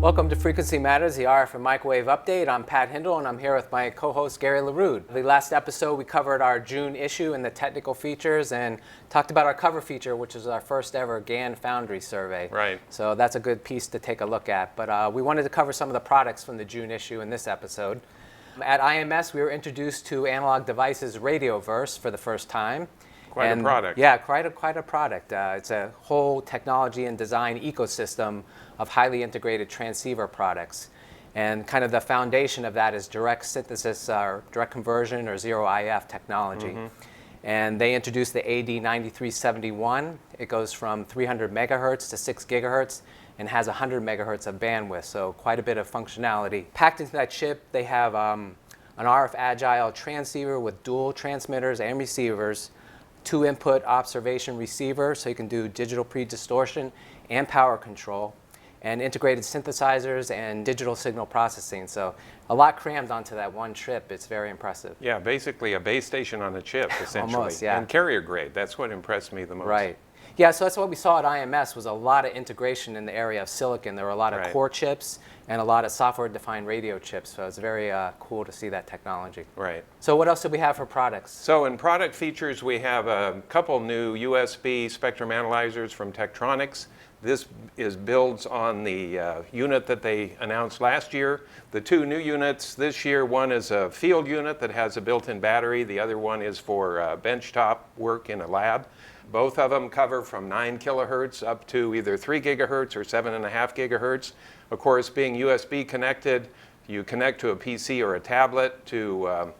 Welcome to Frequency Matters, the RF and microwave update. I'm Pat Hindle, and I'm here with my co-host Gary Lerude. The last episode, we covered our June issue and the technical features, and talked about our cover feature, which is our first ever GaN Foundry survey. Right. So that's a good piece to take a look at. But we wanted to cover some of the products from the June issue in this episode. At IMS, we were introduced to Analog Devices Radioverse for the first time. Quite a product. Yeah, quite a product. It's a whole technology and design ecosystem of highly integrated transceiver products. And kind of the foundation of that is direct synthesis or direct conversion or zero IF technology. And they introduced the AD9371. It goes from 300 megahertz to 6 gigahertz and has 100 megahertz of bandwidth, so quite a bit of functionality. Packed into that chip, they have an RF Agile transceiver with dual transmitters and receivers, 2-input observation receiver, so you can do digital pre-distortion and power control, and integrated synthesizers and digital signal processing. So a lot crammed onto that one chip. It's very impressive. Yeah, basically a base station on a chip, essentially. Almost, yeah. And carrier grade. That's what impressed me the most. Right. Yeah, so that's what we saw at IMS was a lot of integration in the area of silicon. There were a lot of core chips and a lot of software-defined radio chips. So it's very cool to see that technology. Right. So what else do we have for products? So in product features, we have a couple new USB spectrum analyzers from Tektronix. This builds on the unit that they announced last year. The two new units this year, one is a field unit that has a built-in battery. The other one is for benchtop work in a lab. Both of them cover from 9 kilohertz up to either 3 gigahertz or 7.5 gigahertz. Of course, being USB connected, you connect to a PC or a tablet to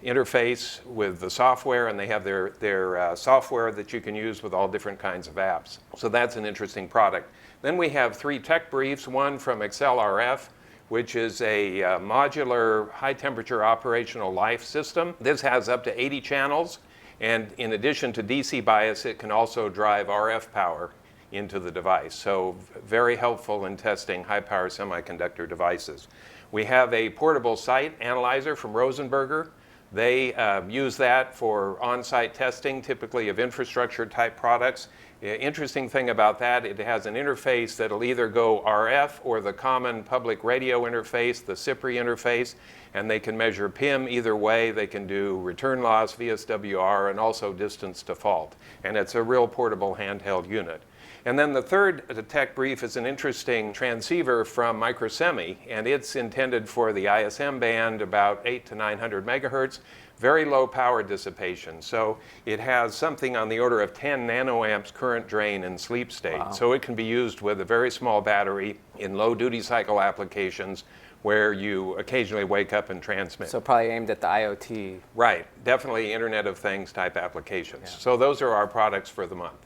interface with the software, and they have their software that you can use with all different kinds of apps. So that's an interesting product. Then we have 3 tech briefs, one from Excel RF, which is a modular high-temperature operational life system. This has up to 80 channels, and in addition to DC bias, it can also drive RF power into the device. So very helpful in testing high-power semiconductor devices. We have a portable site analyzer from Rosenberger. They use that for on-site testing, typically of infrastructure-type products. Interesting thing about that, it has an interface that'll either go RF or the common public radio interface, the CPRI interface, and they can measure PIM either way. They can do return loss, VSWR, and also distance to fault. And it's a real portable handheld unit. And then the third tech brief is an interesting transceiver from Microsemi, and it's intended for the ISM band, about 800 to 900 megahertz, very low power dissipation. So it has something on the order of 10 nanoamps current drain in sleep state. Wow. So it can be used with a very small battery in low duty cycle applications where you occasionally wake up and transmit. So probably aimed at the IoT. Right, definitely Internet of Things type applications. Yeah. So those are our products for the month.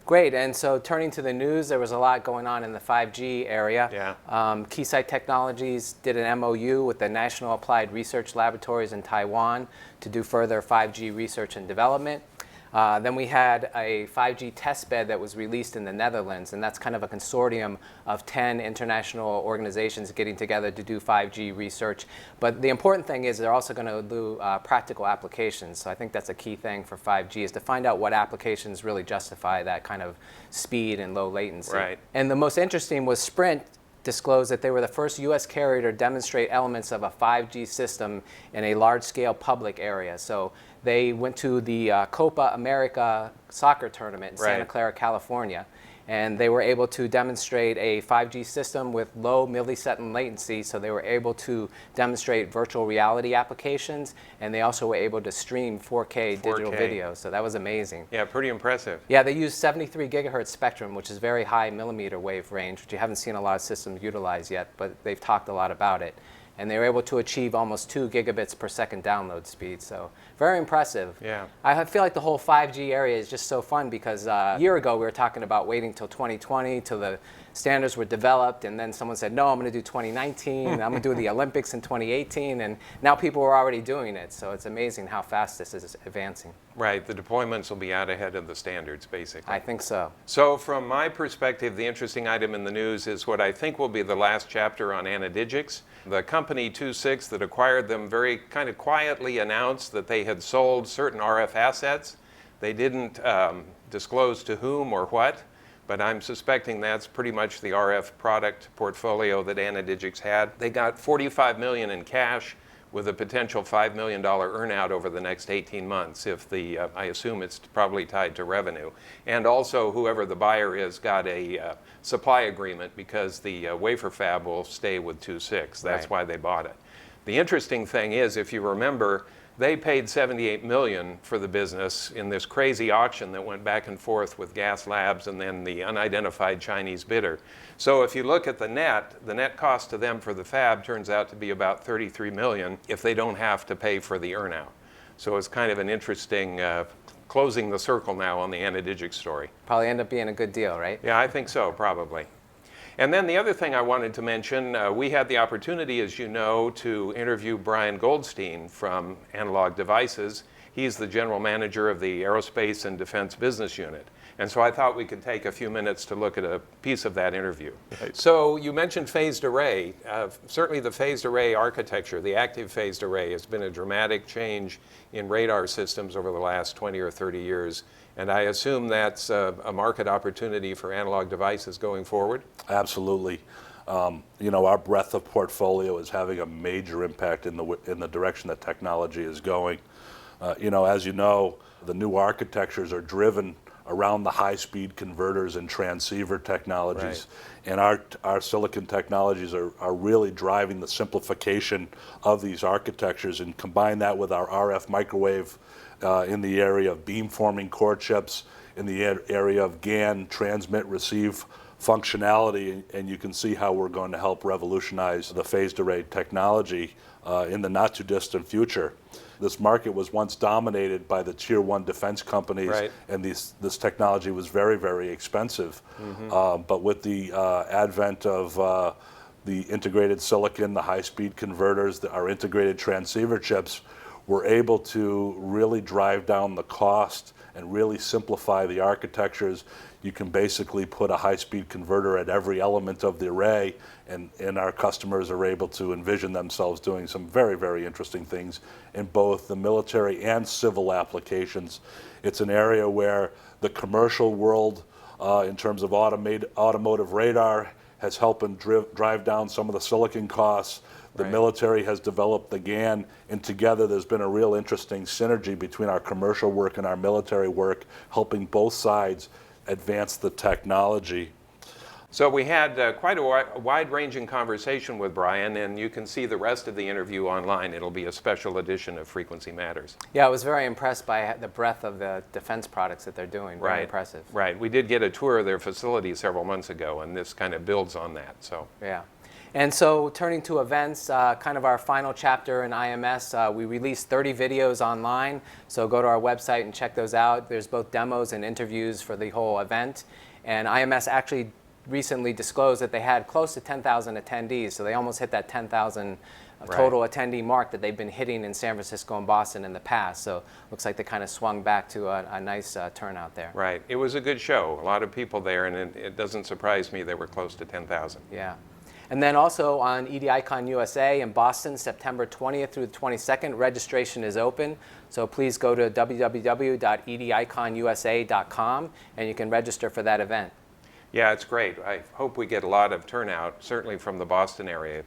Great, and so turning to the news, there was a lot going on in the 5G area. Yeah. Keysight Technologies did an MOU with the National Applied Research Laboratories in Taiwan to do further 5G research and development. Then we had a 5G test bed that was released in the Netherlands, and that's kind of a consortium of 10 international organizations getting together to do 5G research. But the important thing is they're also going to do practical applications. So I think that's a key thing for 5G is to find out what applications really justify that kind of speed and low latency. Right. And the most interesting was Sprint disclosed that they were the first U.S. carrier to demonstrate elements of a 5G system in a large-scale public area. So they went to the Copa America soccer tournament in Santa Clara, California, and they were able to demonstrate a 5G system with low millisecond latency, so they were able to demonstrate virtual reality applications, and they also were able to stream 4K digital video, so that was amazing. Yeah, pretty impressive. Yeah, they used 73 gigahertz spectrum, which is very high millimeter wave range, which you haven't seen a lot of systems utilize yet, but they've talked a lot about it. And they were able to achieve almost 2 gigabits per second download speed. So very impressive. Yeah. I feel like the whole 5G area is just so fun because a year ago we were talking about waiting till 2020 till the standards were developed, and then someone said, no, I'm going to do 2019, and I'm going to do the Olympics in 2018, and now people are already doing it. So it's amazing how fast this is advancing. Right, the deployments will be out ahead of the standards, basically. I think so. So from my perspective, the interesting item in the news is what I think will be the last chapter on Anadigics. The company 26 that acquired them very kind of quietly announced that they had sold certain RF assets. They didn't disclose to whom or what, but I'm suspecting that's pretty much the RF product portfolio that Anadigix had. They got $45 million in cash with a potential $5 million earnout over the next 18 months if I assume it's probably tied to revenue. And also whoever the buyer is got a supply agreement because the wafer fab will stay with II-VI. That's Right. why they bought it. The interesting thing is, if you remember, they paid $78 million for the business in this crazy auction that went back and forth with Gas Labs and then the unidentified Chinese bidder. So if you look at the net cost to them for the fab turns out to be about $33 million if they don't have to pay for the earnout. So it's kind of an interesting closing the circle now on the Anadigix story. Probably end up being a good deal, right? Yeah, I think so, probably. And then the other thing I wanted to mention, we had the opportunity, as you know, to interview Bryan Goldstein from Analog Devices. He's the general manager of the Aerospace and Defense business unit. And so I thought we could take a few minutes to look at a piece of that interview. Right. So you mentioned phased array. Certainly the phased array architecture, the active phased array, has been a dramatic change in radar systems over the last 20 or 30 years. And I assume that's a market opportunity for Analog Devices going forward? Absolutely. You know, our breadth of portfolio is having a major impact in the direction that technology is going. You know, as you know, the new architectures are driven around the high-speed converters and transceiver technologies. Right. And our silicon technologies are really driving the simplification of these architectures, and combine that with our RF microwave in the area of beamforming core chips, in the area of GaN transmit receive functionality, and you can see how we're going to help revolutionize the phased array technology in the not too distant future. This market was once dominated by the tier 1 defense companies, right. And this technology was very, very expensive. Mm-hmm. But with the advent of the integrated silicon, the high-speed converters, our integrated transceiver chips, we're able to really drive down the cost and really simplify the architectures. You can basically put a high-speed converter at every element of the array, and our customers are able to envision themselves doing some very, very interesting things in both the military and civil applications. It's an area where the commercial world, in terms of automotive radar, has helped and drive down some of the silicon costs. The right. military has developed the GaN, and together there's been a real interesting synergy between our commercial work and our military work, helping both sides advance the technology. So we had quite a wide-ranging conversation with Bryan, and you can see the rest of the interview online. It'll be a special edition of Frequency Matters. Yeah, I was very impressed by the breadth of the defense products that they're doing. Very impressive. Right. We did get a tour of their facility several months ago, and this kind of builds on that. So. Yeah. And so turning to events, kind of our final chapter in IMS, we released 30 videos online, so go to our website and check those out. There's both demos and interviews for the whole event. And IMS actually recently disclosed that they had close to 10,000 attendees, so they almost hit that 10,000 total attendee mark that they've been hitting in San Francisco and Boston in the past. So looks like they kind of swung back to a nice turnout there. Right. It was a good show. A lot of people there, and it doesn't surprise me they were close to 10,000. Yeah. And then also on EDICon USA in Boston, September 20th through the 22nd, registration is open. So please go to www.ediconusa.com and you can register for that event. Yeah, it's great. I hope we get a lot of turnout, certainly from the Boston area.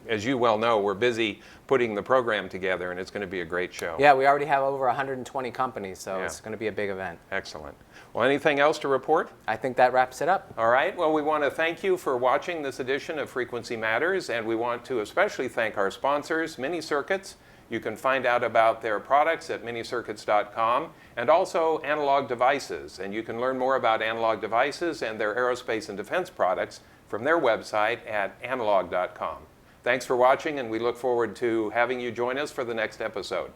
As you well know, we're busy putting the program together, and it's going to be a great show. Yeah, we already have over 120 companies, so it's going to be a big event. Excellent. Well, anything else to report? I think that wraps it up. All right. Well, we want to thank you for watching this edition of Frequency Matters, and we want to especially thank our sponsors, Mini Circuits. You can find out about their products at minicircuits.com, and also Analog Devices. And you can learn more about Analog Devices and their aerospace and defense products from their website at analog.com. Thanks for watching, and we look forward to having you join us for the next episode.